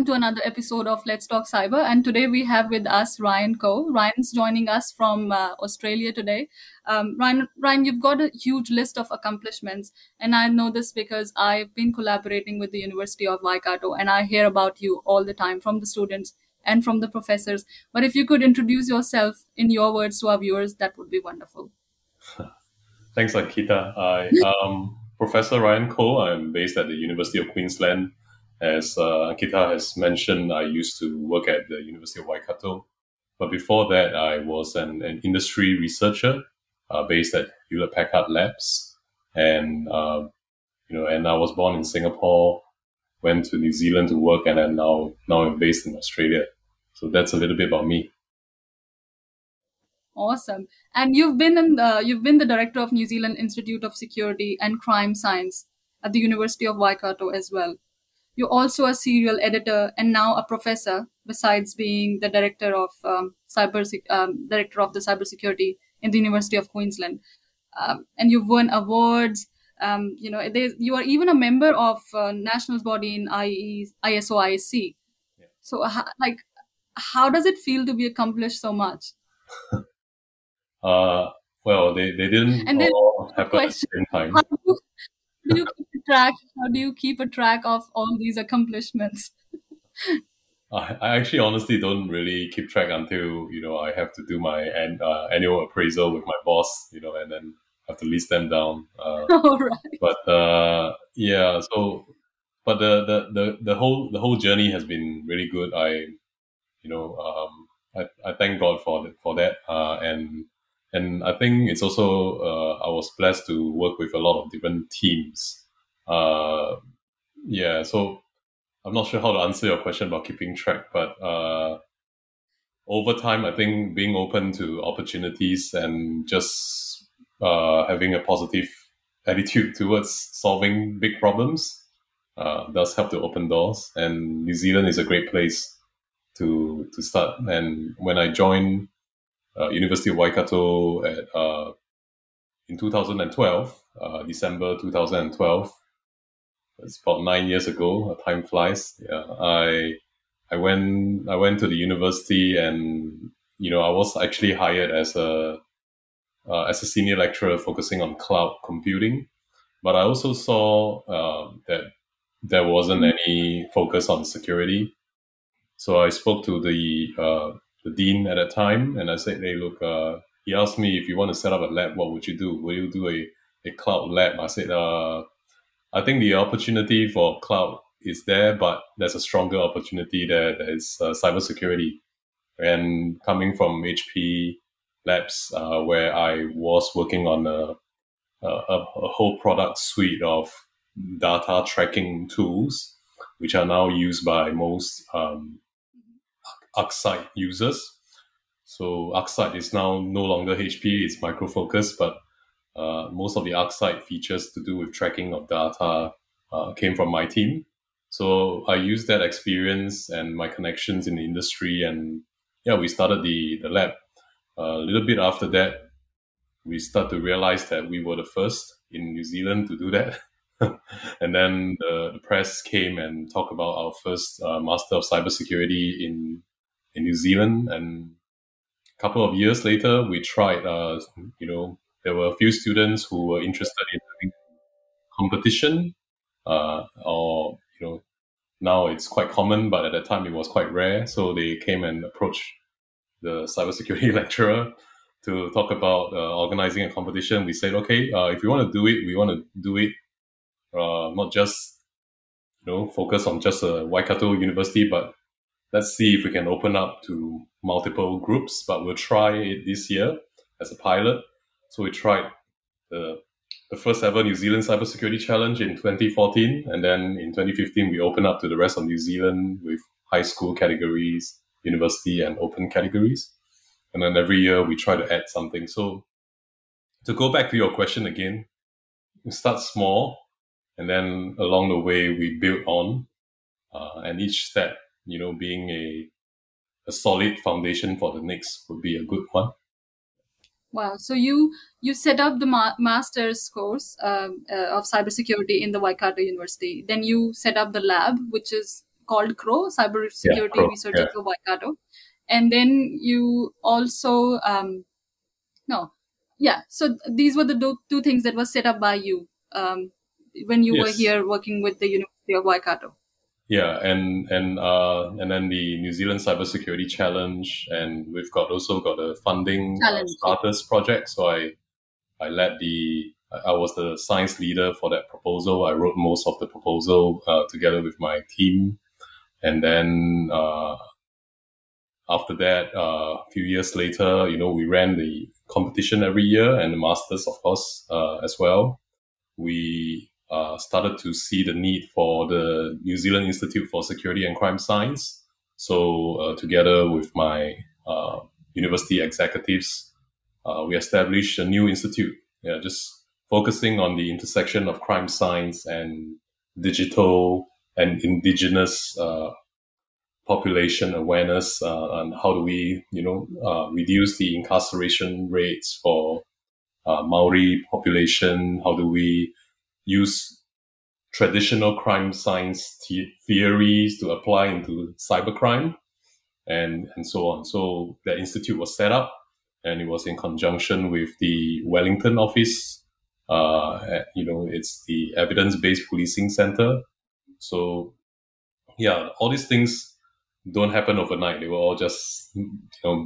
welcome to another episode of Let's Talk Cyber. And today we have with us Ryan Coe. Ryan's joining us from Australia today. Ryan, you've got a huge list of accomplishments, and I know this because I've been collaborating with the University of Waikato, and I hear about you all the time from the students and from the professors. But if you could introduce yourself in your words to our viewers, that would be wonderful. Thanks, Ankita. I am Professor Ryan Coe. I'm based at the University of Queensland. As Ankita has mentioned, I used to work at the University of Waikato. But before that, I was an industry researcher based at Hewlett Packard Labs. And I was born in Singapore, went to New Zealand to work, and then now I'm based in Australia. So that's a little bit about me. Awesome. And you've been the director of New Zealand Institute of Security and Crime Science at the University of Waikato as well. You're also a serial editor and now a professor, besides being the director of the cybersecurity in the University of Queensland. And you've won awards. You are even a member of national body in ISO-ISC. Yeah. So, how does it feel to be accomplished so much? Well, they didn't all happen at the same time. How do you keep a track of all these accomplishments? I actually honestly don't really keep track until, I have to do my annual appraisal with my boss, and then have to list them down. All right. But but the whole journey has been really good. I thank God for that. And I think it's also I was blessed to work with a lot of different teams. So I'm not sure how to answer your question about keeping track, but over time, I think being open to opportunities and just having a positive attitude towards solving big problems does help to open doors. And New Zealand is a great place to start. And when I joined University of Waikato in 2012, December 2012, it's about 9 years ago. Time flies. Yeah, I went to the university, and I was actually hired as a senior lecturer focusing on cloud computing. But I also saw that there wasn't any focus on security. So I spoke to the dean at that time, and I said, "Hey, look." He asked me, if you want to set up a lab, what would you do? Will you do a cloud lab? I said, I think the opportunity for cloud is there, but there's a stronger opportunity there. That is cybersecurity. And coming from HP Labs, where I was working on a whole product suite of data tracking tools, which are now used by most ArcSight users. So ArcSight is now no longer HP, it's Micro Focus, but most of the ArcSight features to do with tracking of data came from my team. So I used that experience and my connections in the industry, and we started the lab. A little bit after that, we started to realize that we were the first in New Zealand to do that. And then the press came and talked about our first Master of Cybersecurity in New Zealand. And a couple of years later, we tried, there were a few students who were interested in doing competition, now it's quite common, but at that time it was quite rare. So they came and approached the cybersecurity lecturer to talk about organizing a competition. We said, okay, if you want to do it, we want to do it not just focus on just a Waikato University, but let's see if we can open up to multiple groups. But we'll try it this year as a pilot. So we tried the first ever New Zealand Cybersecurity Challenge in 2014. And then in 2015, we opened up to the rest of New Zealand with high school categories, university, and open categories. And then every year we try to add something. So to go back to your question again, we start small, and then along the way we build on, and each step, being a solid foundation for the next would be a good one. Wow. So you set up the master's course of cybersecurity in the Waikato University. Then you set up the lab, which is called CRO, Yeah, Cybersecurity Crow. Research Yeah. Center Waikato. And then you also, no, yeah. So these were the two things that were set up by you when you were Yes. here working with the University of Waikato. Yeah, and then the New Zealand Cybersecurity Challenge, and we've also got a funding Challenge. starters project. So I led I was the science leader for that proposal. I wrote most of the proposal together with my team, and then after that, a few years later, we ran the competition every year and the masters, of course, as well. We started to see the need for the New Zealand Institute for Security and Crime Science. So together with my university executives, we established a new institute, just focusing on the intersection of crime science and digital and indigenous population awareness, and how do we, reduce the incarceration rates for Maori population? How do we use traditional crime science theories to apply into cybercrime, and so on? So the institute was set up, and it was in conjunction with the Wellington office. It's the evidence-based policing center. So yeah, all these things don't happen overnight. They were all just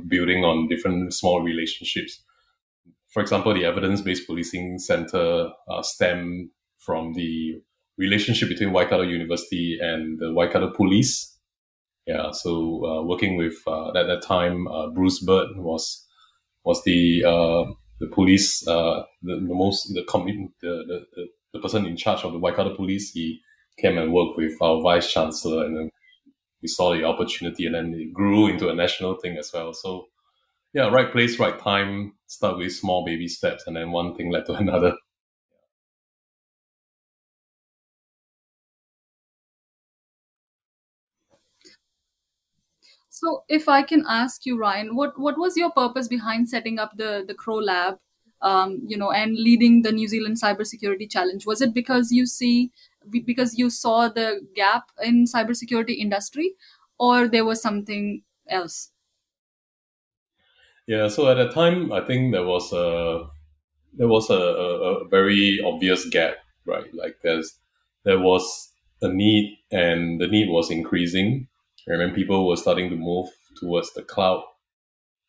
building on different small relationships. For example, the evidence-based policing center stemmed from the relationship between Waikato University and the Waikato Police. Yeah, so working with at that time, Bruce Bird was the police, the person in charge of the Waikato Police. He came and worked with our vice chancellor, and then we saw the opportunity, and then it grew into a national thing as well. So yeah, right place, right time. Start with small baby steps, and then one thing led to another. So, if I can ask you, Ryan, what was your purpose behind setting up the Crow Lab, and leading the New Zealand Cybersecurity Challenge? Was it because you saw the gap in cybersecurity industry, or there was something else? Yeah, so at that time, I think there was a very obvious gap, right? Like there was a need, and the need was increasing. And when people were starting to move towards the cloud,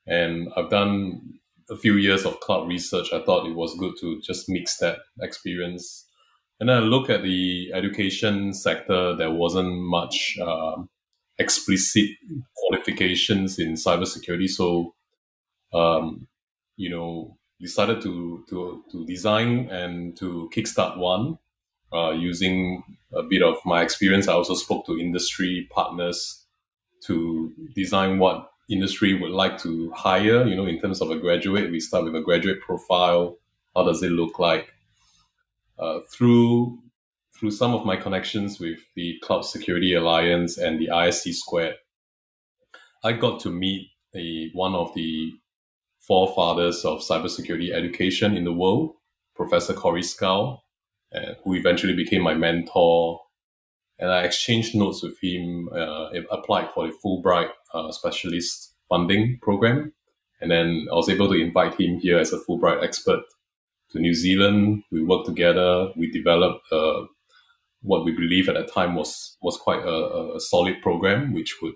and I've done a few years of cloud research, I thought it was good to just mix that experience. And then I look at the education sector. There wasn't much explicit qualifications in cybersecurity, so um, decided to design and to kickstart one using a bit of my experience. I also spoke to industry partners to design what industry would like to hire. In terms of a graduate, we start with a graduate profile. How does it look like? Through some of my connections with the Cloud Security Alliance and the ISC Squared, I got to meet one of the forefathers of cybersecurity education in the world, Professor Corey Scow, who eventually became my mentor. And I exchanged notes with him, applied for the Fulbright specialist funding program. And then I was able to invite him here as a Fulbright expert to New Zealand. We worked together. We developed what we believe at that time was quite a solid program, which would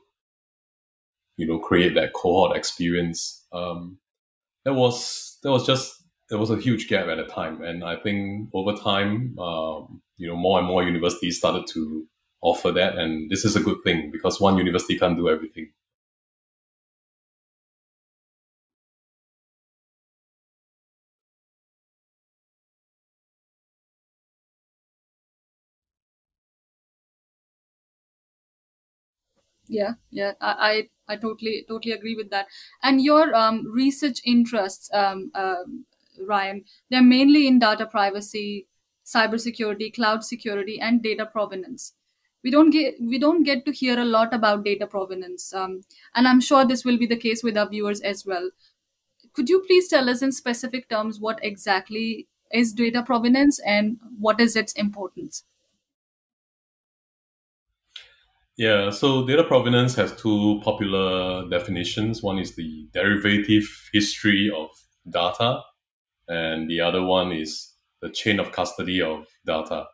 create that cohort experience. There was a huge gap at the time, and I think over time, more and more universities started to offer that, and this is a good thing because one university can't do everything. Yeah, yeah, I totally agree with that. And your research interests, Ryan, they're mainly in data privacy, cybersecurity, cloud security, and data provenance. We don't get to hear a lot about data provenance, and I'm sure this will be the case with our viewers as well. Could you please tell us in specific terms what exactly is data provenance and what is its importance? Yeah, so data provenance has two popular definitions. One is the derivative history of data, and the other one is the chain of custody of data.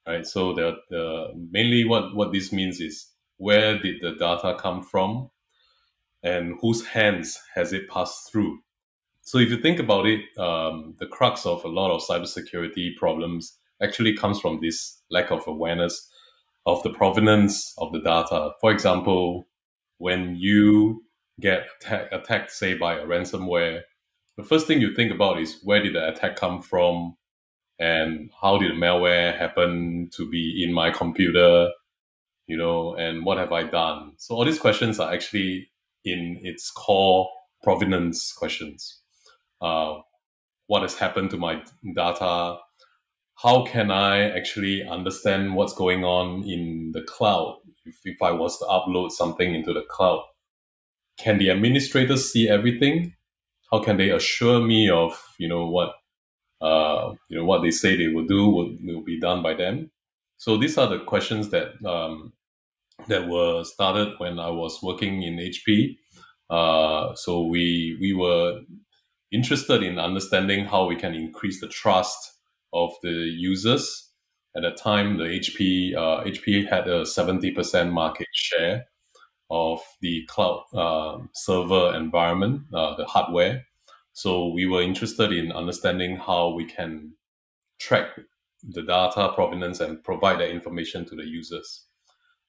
Right. So the mainly what this means is where did the data come from, and whose hands has it passed through. So if you think about it, the crux of a lot of cybersecurity problems actually comes from this lack of awareness of the provenance of the data. For example, when you get attacked, say, by a ransomware, the first thing you think about is where did the attack come from, and how did the malware happen to be in my computer, and what have I done? So all these questions are actually in its core provenance questions. Uh, what has happened to my data? How can I actually understand what's going on in the cloud? If I was to upload something into the cloud, can the administrators see everything? How can they assure me of what they say they will do will be done by them? So these are the questions that were started when I was working in HP. So we were interested in understanding how we can increase the trust of the users. At the time, the HP had a 70% market share of the cloud server environment, the hardware. So we were interested in understanding how we can track the data provenance and provide that information to the users.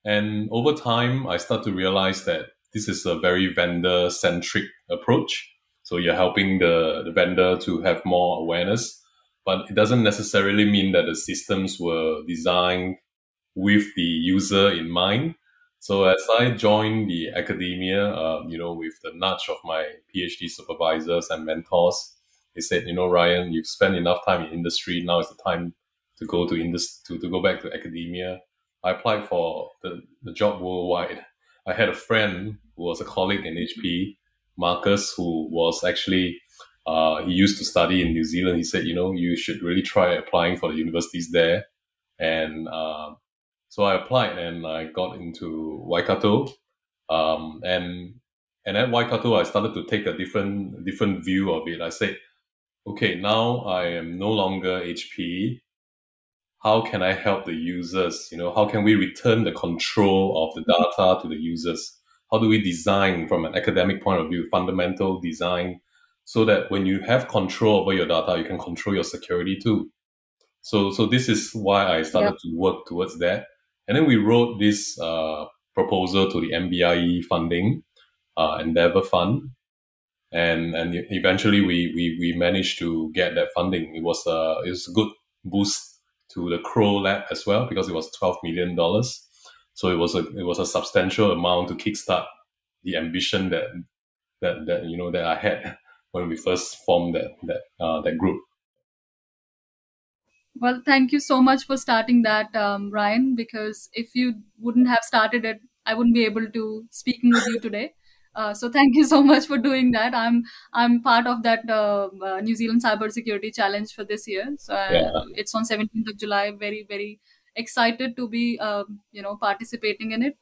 And over time, I start to realize that this is a very vendor centric approach. So you're helping the vendor to have more awareness, but it doesn't necessarily mean that the systems were designed with the user in mind. So as I joined the academia, with the nudge of my PhD supervisors and mentors, they said, Ryan, you've spent enough time in industry. Now is the time to go to go back to academia. I applied for the job worldwide. I had a friend who was a colleague in HP, Marcus, who was actually he used to study in New Zealand. He said, you should really try applying for the universities there. And so I applied and I got into Waikato. And at Waikato, I started to take a different view of it. I said, okay, now I am no longer HP. How can I help the users? How can we return the control of the data to the users? How do we design from an academic point of view, fundamental design, so that when you have control over your data, you can control your security too? So this is why I started to work towards that. And then we wrote this proposal to the MBIE funding, Endeavour Fund. And eventually we managed to get that funding. It was a good boost to the Crow Lab as well, because it was $12 million. So it was a substantial amount to kickstart the ambition that I had when we first formed that group. Well, thank you so much for starting that, Ryan, because if you wouldn't have started it, I wouldn't be able to speaking with you today. So thank you so much for doing that. I'm part of that New Zealand Cybersecurity Challenge for this year. So Yeah. it's on 17th of July. Very, very excited to be participating in it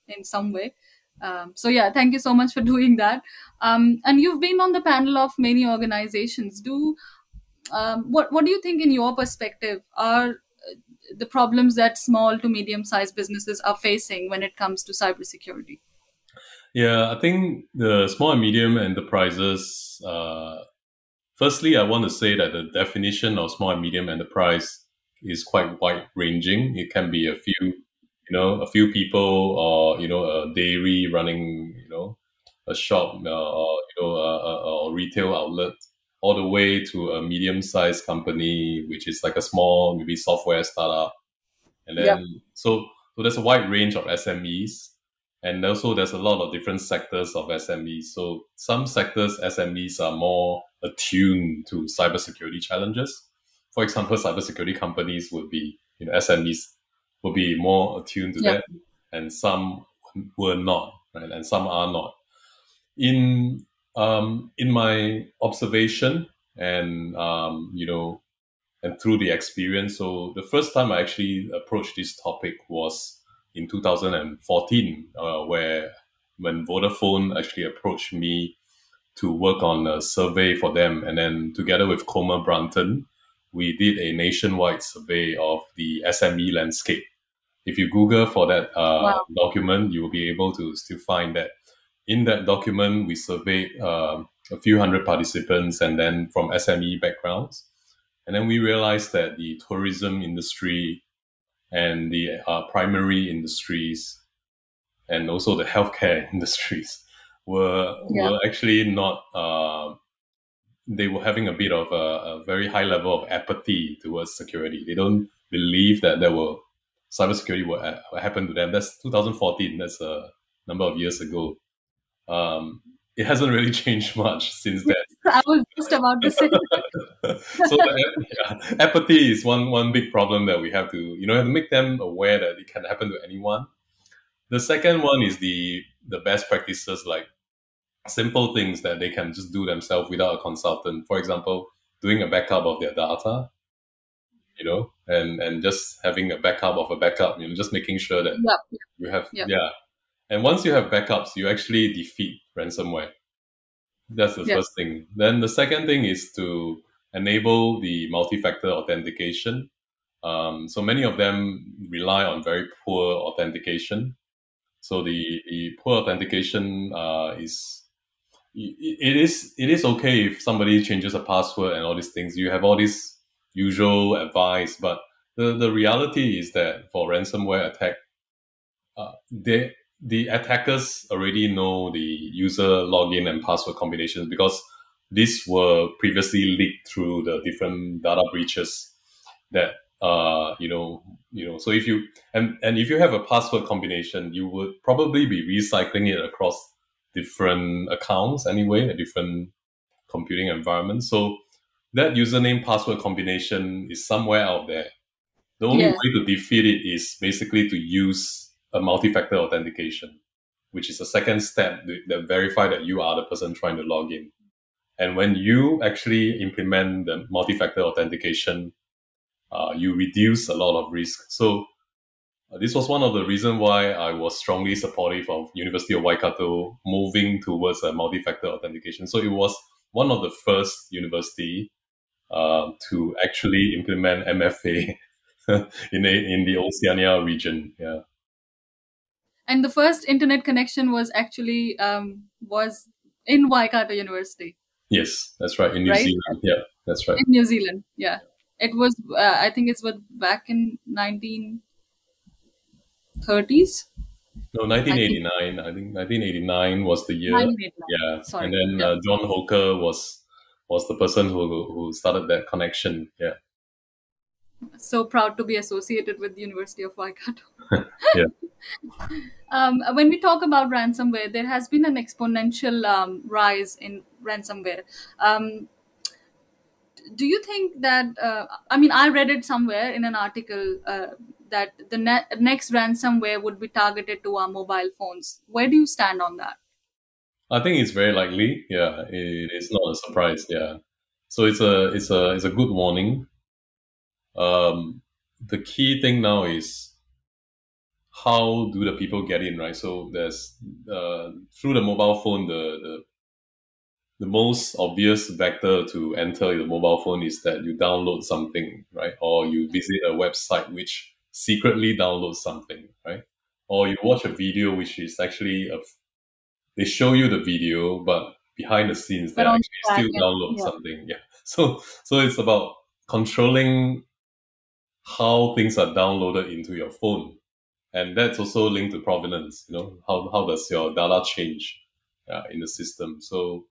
in some way. So yeah, thank you so much for doing that. And you've been on the panel of many organizations. What do you think, in your perspective, are the problems that small to medium sized businesses are facing when it comes to cybersecurity? Yeah, I think the small and medium enterprises, firstly, I want to say that the definition of small and medium enterprise is quite wide ranging. It can be a few people, or, a dairy running, a shop, or, a retail outlet, all the way to a medium sized company, which is like a small, maybe software startup. And Yeah. then, so there's a wide range of SMEs, and also there's a lot of different sectors of SMEs. So some sectors SMEs are more attuned to cybersecurity challenges. For example, cybersecurity companies would be, SMEs would be more attuned to Yeah. that, and some were not, right? And some are not. In my observation, and and through the experience. So the first time I actually approached this topic was in 2014, where when Vodafone actually approached me to work on a survey for them, and then together with Comer Brunton, we did a nationwide survey of the SME landscape. If you Google for that Wow. document, you will be able to still find that. In that document, we surveyed a few hundred participants, and then from SME backgrounds. And then we realized that the tourism industry and the primary industries and also the healthcare industries Yeah. were actually not. They were having a bit of a very high level of apathy towards security. They don't believe that there will cybersecurity will happen to them. That's 2014. That's a number of years ago. It hasn't really changed much since then. I was just about to say. So apathy is one big problem that we have to have to make them aware that it can happen to anyone. The second one is the best practices, like simple things that they can just do themselves without a consultant. For example, doing a backup of their data, and just having a backup of a backup, just making sure that Yep. you have, Yep. yeah. And once you have backups, you actually defeat ransomware. That's the Yes. first thing. Then the second thing is to enable the multi-factor authentication. So many of them rely on very poor authentication. So the poor authentication it is okay if somebody changes a password and all these things. You have all this usual advice, but the reality is that for ransomware attack, the attackers already know the user login and password combinations because these were previously leaked through the different data breaches that so if you and if you have a password combination, you would probably be recycling it across different accounts anyway, a different computing environment. So that username password combination is somewhere out there. The only Yes. way to defeat it is basically to use a multi-factor authentication, which is a second step that verify that you are the person trying to log in. And when you actually implement the multi-factor authentication, you reduce a lot of risk. So this was one of the reasons why I was strongly supportive of University of Waikato moving towards a multi-factor authentication. So it was one of the first university to actually implement MFA in the Oceania region. Yeah. And the first internet connection was actually was in Waikato University, Yes, that's right. In New right? Zealand. Yeah, that's right. In New Zealand. Yeah. It was. I think it's what back in 1930s. No, I think 1989. I think 1989 was the year. 1989. Yeah, and Sorry. then Yeah. John Hawker was the person who started that connection. Yeah, So proud to be associated with the University of Waikato. yeah. When we talk about ransomware, there has been an exponential rise in ransomware. Um, do you think that? I mean, I read it somewhere in an article that the next ransomware would be targeted to our mobile phones. Where do you stand on that? I think it's very likely. Yeah, it is not a surprise. Yeah, so it's a good warning. The key thing now is how do the people get in, right? So there's through the mobile phone, the most obvious vector to enter the mobile phone is that you download something, right? Or you visit a website which secretly downloads something, right? Or you watch a video which is actually they show you the video, but behind the scenes they But on actually the back still end, download yeah. something. Yeah. So it's about controlling how things are downloaded into your phone. And that's also linked to provenance, how does your data change in the system. So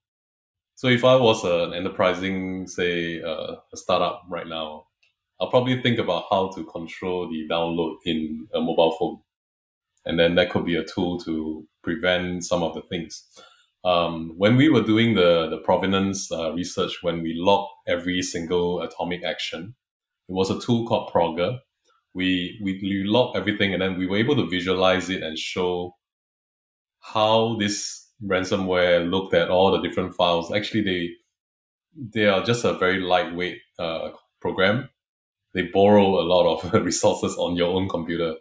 if I was an enterprising, say, a startup right now, I'll probably think about how to control the download in a mobile phone. And then that could be a tool to prevent some of the things. When we were doing the provenance research, when we logged every single atomic action, it was a tool called Progger. We logged everything, and then we were able to visualize it and show how this ransomware looked at all the different files. Actually, they are just a very lightweight program. They borrow a lot of resources on your own computer.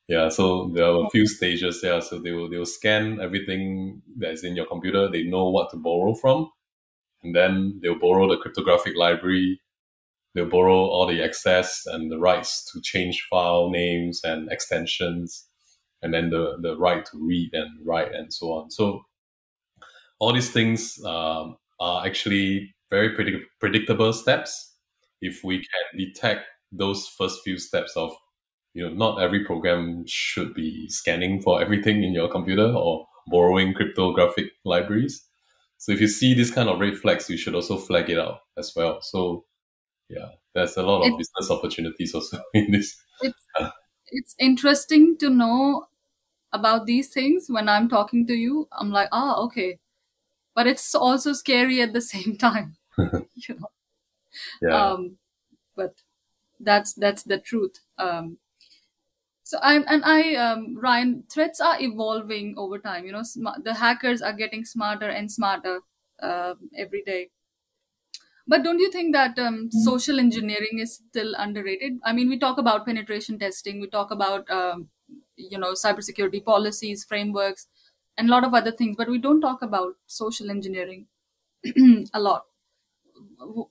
Yeah, so there are a few stages. Yeah, so they will scan everything that is in your computer. They know what to borrow from, and then they'll borrow the cryptographic library. They'll borrow all the access and the rights to change file names and extensions, and then the right to read and write and so on. So all these things are actually very predictable steps if we can detect those first few steps of, not every program should be scanning for everything in your computer or borrowing cryptographic libraries. So if you see this kind of red flags, you should also flag it out as well. So yeah, there's a lot of It, business opportunities also in this. it's it's interesting to know about these things. When I'm talking to you, I'm like, ah, okay, but it's also scary at the same time, you know. Yeah. Um, but that's the truth. So Ryan, threats are evolving over time. You know, the hackers are getting smarter and smarter every day. But don't you think that social engineering is still underrated? I mean, we talk about penetration testing, we talk about cybersecurity policies, frameworks, and a lot of other things, but we don't talk about social engineering a lot.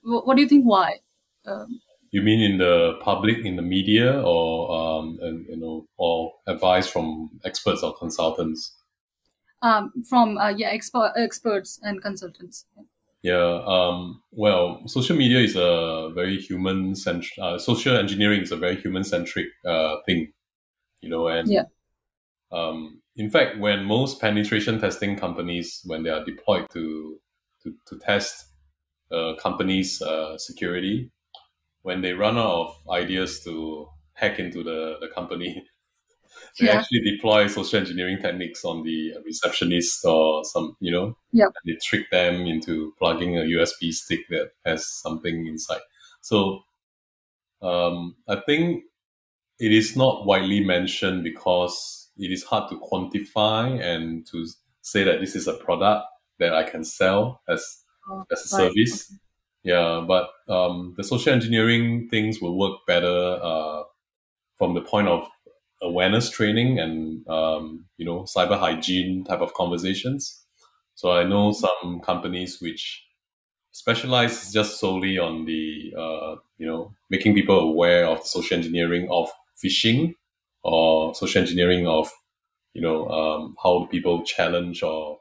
What do you think? Why? Um, You mean in the public, in the media, or or advice from experts or consultants? from experts and consultants. Yeah. Well, social media is a very human centric. Social engineering is a very human centric thing, and Yeah, in fact, when most penetration testing companies, when they are deployed to test companies' security, when they run out of ideas to hack into the company, they yeah, actually deploy social engineering techniques on the receptionist or yeah, and they trick them into plugging a USB stick that has something inside. So I think it is not widely mentioned because it is hard to quantify and to say that this is a product that I can sell as a right. service. Yeah, but the social engineering things will work better from the point of awareness training and cyber hygiene type of conversations. So I know some companies which specialize just solely on the making people aware of social engineering of phishing or social engineering of how people challenge or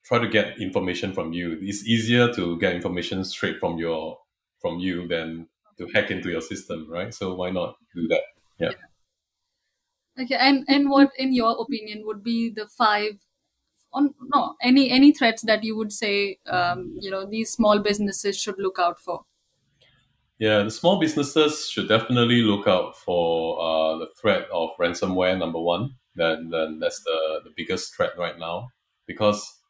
try to get information from you. It's easier to get information straight from you than to hack into your system, right? So why not do that? Yeah. Okay, and what, in your opinion, would be the five, on no any threats that you would say these small businesses should look out for? Yeah, the small businesses should definitely look out for the threat of ransomware. Number one, then that's the biggest threat right now, because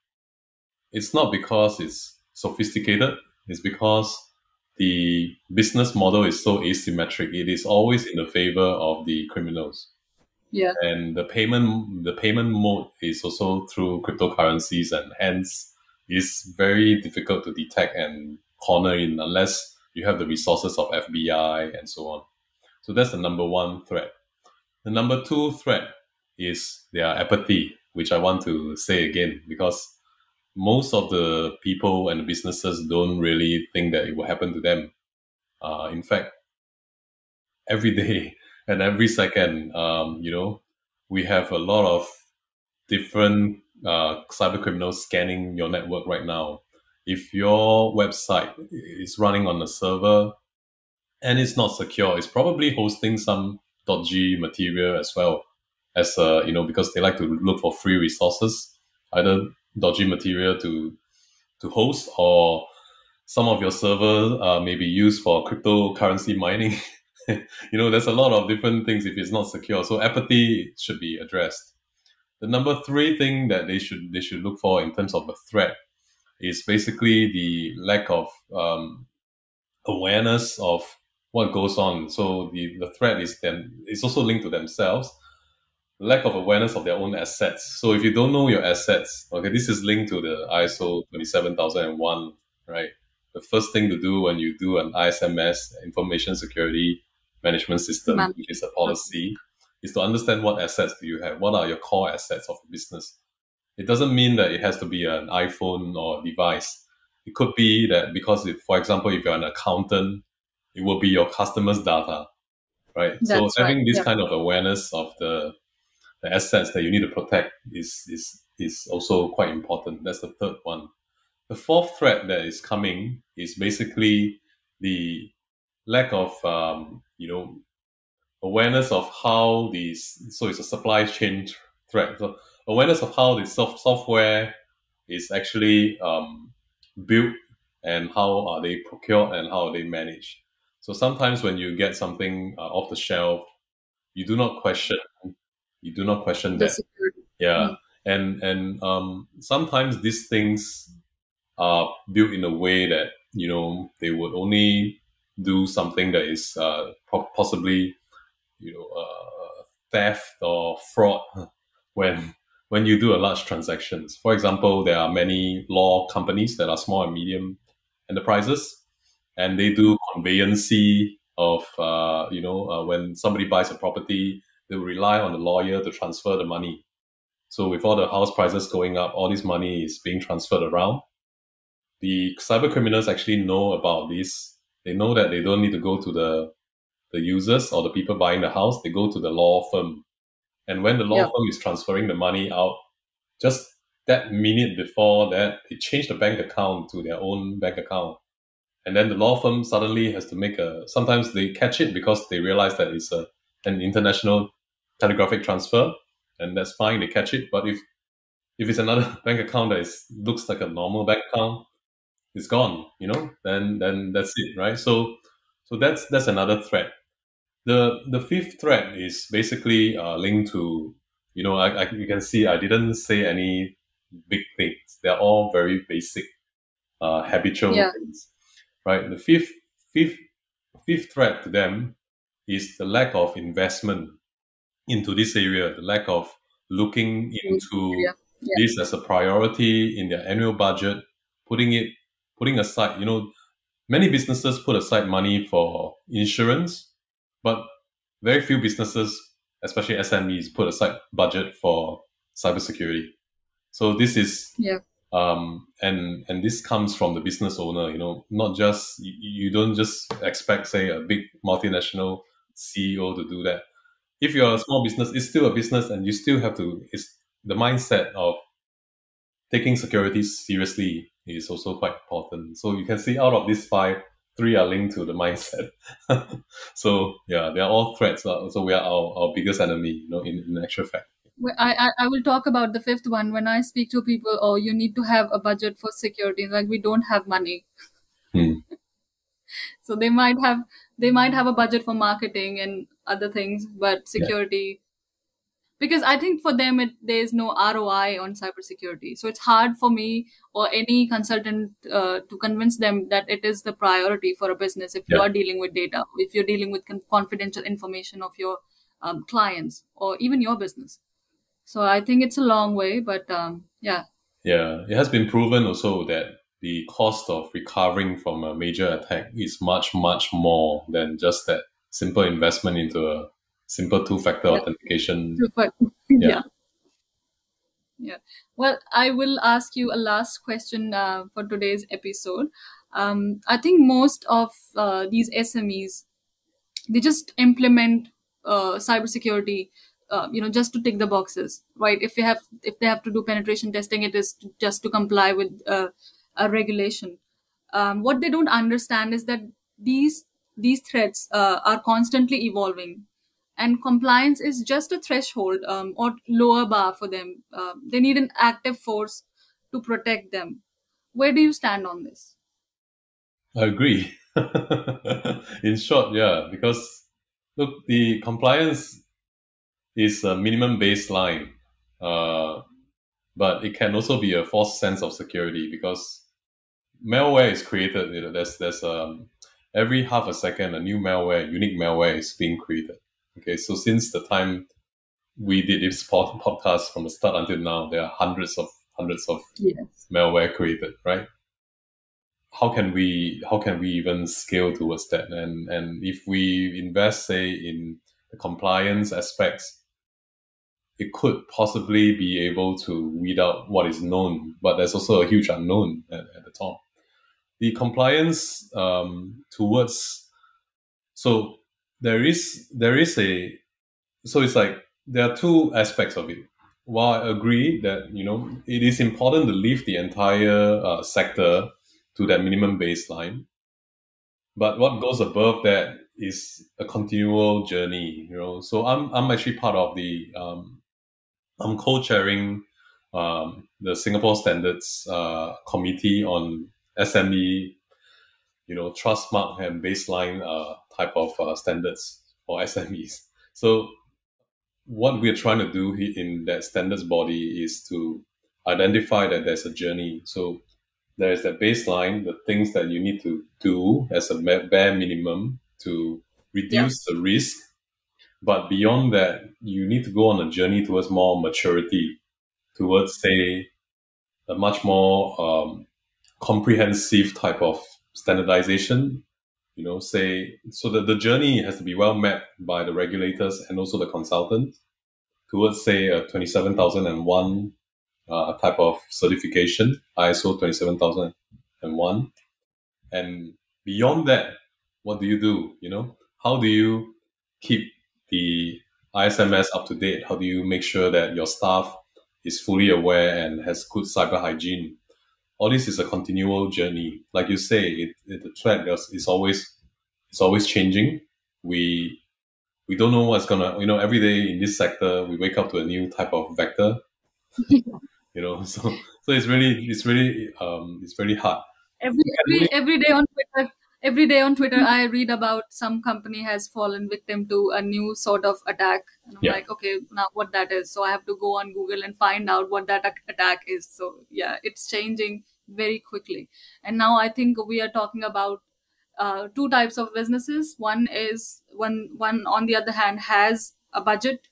it's not because it's sophisticated. It's because the business model is so asymmetric. It is always in the favor of the criminals, Yeah, and the payment mode is also through cryptocurrencies, and hence is very difficult to detect and corner in unless you have the resources of FBI and so on. So that's the number one threat. The number two threat is their apathy, which I want to say again, because most of the people and the businesses don't really think that it will happen to them. In fact, every day and every second, we have a lot of different cyber criminals scanning your network right now. If your website is running on a server and it's not secure, it's probably hosting some dodgy material as well as because they like to look for free resources, either dodgy material to host, or some of your servers may be used for cryptocurrency mining. There's a lot of different things if it's not secure. So apathy should be addressed. The number three thing that they should look for in terms of a threat is basically the lack of awareness of what goes on. So the threat is them. It's also linked to themselves. Lack of awareness of their own assets. So if you don't know your assets, okay, this is linked to the ISO 27001, right? The first thing to do when you do an ISMS, Information Security Management System, man. which is a policy, is to understand what assets do you have, what are your core assets of the business. It doesn't mean that it has to be an iPhone or device. It could be that because, if, for example, if you're an accountant, it will be your customers' data, right? So That's right. having this Yeah. kind of awareness of the assets that you need to protect is also quite important. That's the third one. The fourth threat that is coming is basically the lack of awareness of how these. So it's a supply chain threat. So awareness of how the software is actually built, and how are they procured, and how are they managed. So sometimes when you get something off the shelf, you do not question The that. security. Yeah. Mm. And sometimes these things are built in a way that they would only do something that is possibly theft or fraud when you do a large transactions. For example, there are many law companies that are small and medium enterprises, and they do conveyancy of when somebody buys a property, they rely on the lawyer to transfer the money. So with all the house prices going up, all this money is being transferred around. The cyber criminals actually know about this. They know that they don't need to go to the users or the people buying the house. They go to the law firm. And when the law Yeah. firm is transferring the money out, just that minute before that, they change the bank account to their own bank account. And then the law firm suddenly has to make sometimes they catch it because they realize that it's an international telegraphic transfer, and that's fine, they catch it. But if it's another bank account that looks like a normal bank account, it's gone, then that's it, right? So that's another threat. The fifth threat is basically linked to, you can see I didn't say any big things. They're all very basic, habitual Yeah. things, right? The fifth fifth threat to them is the lack of investment into this area, the lack of looking into Yeah. Yeah. this as a priority in their annual budget, putting aside, many businesses put aside money for insurance, but very few businesses, especially SMEs, put aside budget for cybersecurity. So this is Yeah. and this comes from the business owner. Not just you don't just expect, say, a big multinational CEO to do that. If you're a small business, it's still a business, and you still have to. It's the mindset of taking security seriously is also quite important. So you can see out of these five, three are linked to the mindset. So yeah, they are all threats. So we are our biggest enemy, in actual fact. I will talk about the fifth one when I speak to people. Oh, you need to have a budget for security. Like, we don't have money, Hmm. so they might have a budget for marketing and other things, but Yeah, security, because I think for them there's no ROI on cybersecurity. So it's hard for me or any consultant to convince them that it is the priority for a business if you yeah, are dealing with data, if you're dealing with confidential information of your clients or even your business. So I think it's a long way, but yeah. yeah. It has been proven also that the cost of recovering from a major attack is much, much more than just that simple investment into a simple two-factor Yeah. authentication. Super. Yeah, Yeah. Yeah. Well, I will ask you a last question for today's episode. I think most of these SMEs, they just implement cybersecurity, just to tick the boxes, right? If they have to do penetration testing, it is just to comply with a regulation. What they don't understand is that these threats are constantly evolving, and compliance is just a threshold or lower bar for them. They need an active force to protect them. Where do you stand on this? I agree. In short, yeah, because look, the compliance is a minimum baseline, uh, but it can also be a false sense of security because malware is created. There's every half a second a new malware, unique malware is being created. Okay, so since the time we did this podcast from the start until now, there are hundreds of Yes. malware created, right? How can we even scale towards that? And if we invest, say, in the compliance aspects, it could possibly be able to weed out what is known, but there's also a huge unknown at the top. The compliance towards, so there is a, so it's like there are two aspects of it. While I agree that it is important to lift the entire sector to that minimum baseline, but what goes above that is a continual journey. So I'm actually part of the I'm co-chairing the Singapore Standards Committee on SME, trust mark and baseline type of standards for SMEs. So what we're trying to do in that standards body is to identify that there's a journey. So there's that baseline, the things that you need to do as a bare minimum to reduce the risk. But beyond that, you need to go on a journey towards more maturity, towards, say, a much more comprehensive type of standardization. Say, so that the journey has to be well mapped by the regulators and also the consultants towards, say, a 27001 type of certification, ISO 27001. And beyond that, what do you do? How do you keep the ISMS up to date? How do you make sure that your staff is fully aware and has good cyber hygiene? All this is a continual journey. Like you say, the threat is always changing. We don't know what's gonna, every day in this sector we wake up to a new type of vector. So it's really hard. Every day on Twitter, every day on Twitter, I read about some company has fallen victim to a new sort of attack, and I'm like, okay, now what that is. So I have to go on Google and find out what that attack is. So yeah, it's changing very quickly. And now I think we are talking about two types of businesses. One is one on the other hand has a budget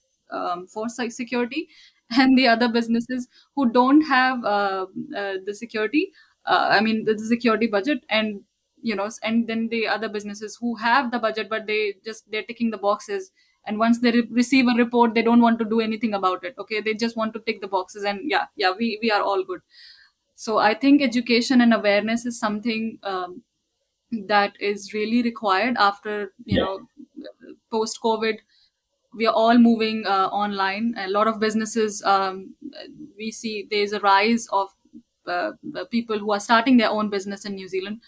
for security, and the other businesses who don't have the security. I mean the security budget, and and then the other businesses who have the budget, but they're ticking the boxes. And once they receive a report, they don't want to do anything about it. Okay, they just want to tick the boxes, and we are all good. So I think education and awareness is something that is really required after post COVID. We are all moving online. A lot of businesses, we see there's a rise of the people who are starting their own business in New Zealand,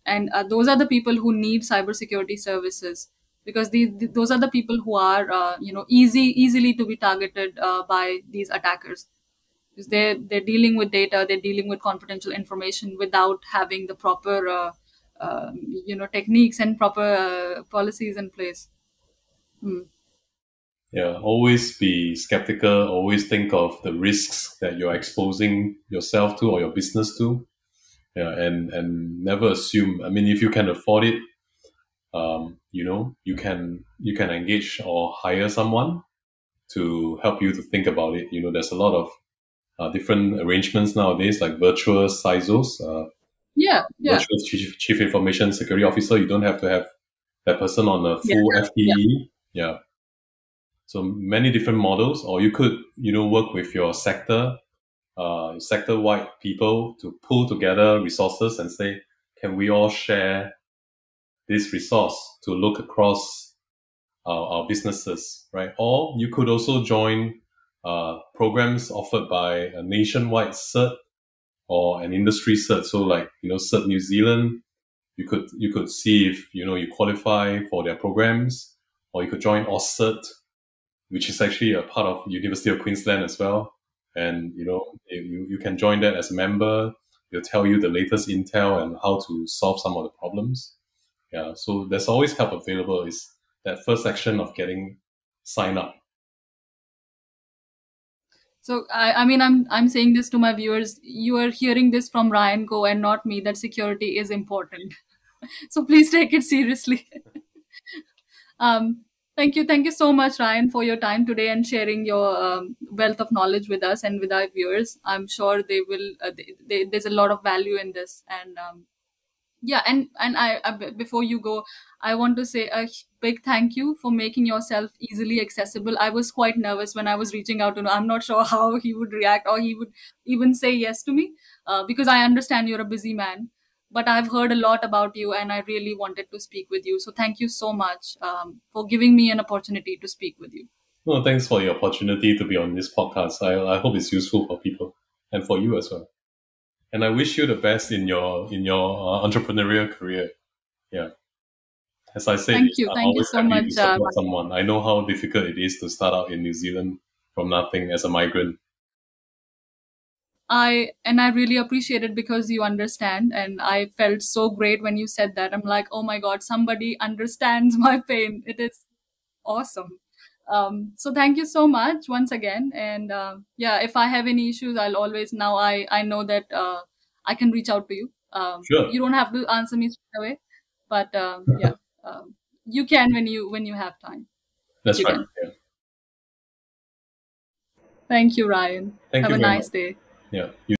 and those are the people who need cybersecurity services, because those are the people who are easily to be targeted by these attackers, because they're dealing with data, they're dealing with confidential information without having the proper techniques and proper policies in place. Yeah, always be skeptical, always think of the risks that you're exposing yourself to or your business to. Yeah, and never assume. I mean, if you can afford it, you can engage or hire someone to help you to think about it. There's a lot of different arrangements nowadays, like virtual CISOs, virtual chief information security officer. You don't have to have that person on a full FTE. Yeah. So many different models, or you could, work with your sector-wide people to pull together resources and say, can we all share this resource to look across our businesses, right? Or you could also join programs offered by a nationwide cert or an industry cert. So like, Cert New Zealand, you could see if, you qualify for their programs, or you could join OSCERT, which is actually a part of University of Queensland as well. And, you can join that as a member. They'll tell you the latest intel and how to solve some of the problems. Yeah, so there's always help available. Is that first action of getting signed up. So I mean, I'm saying this to my viewers. You are hearing this from Ryan Go and not me, that security is important. So please take it seriously. Thank you so much, Ryan, for your time today and sharing your wealth of knowledge with us and with our viewers. I'm sure they will. There's a lot of value in this, and Yeah, and before you go, I want to say a big thank you for making yourself easily accessible. I was quite nervous when I was reaching out to him. I'm not sure how he would react or he would even say yes to me, because I understand you're a busy man, but I've heard a lot about you and I really wanted to speak with you. So thank you so much, for giving me an opportunity to speak with you. No, thanks for the opportunity to be on this podcast. I hope it's useful for people and for you as well. And I wish you the best in your entrepreneurial career. Yeah, as I said, I'm Thank you always so happy to much. support someone. I know how difficult it is to start out in New Zealand from nothing as a migrant. I really appreciate it because you understand, and I felt so great when you said that. I'm like, oh my god, somebody understands my pain. It is awesome. So thank you so much once again, and yeah, if I have any issues, I'll always, now I know that I can reach out to you. Sure, You don't have to answer me straight away, but yeah, you can when you have time. that's You right. can. Yeah. Thank you, Ryan. Thank Have you a very much. nice day. Yeah.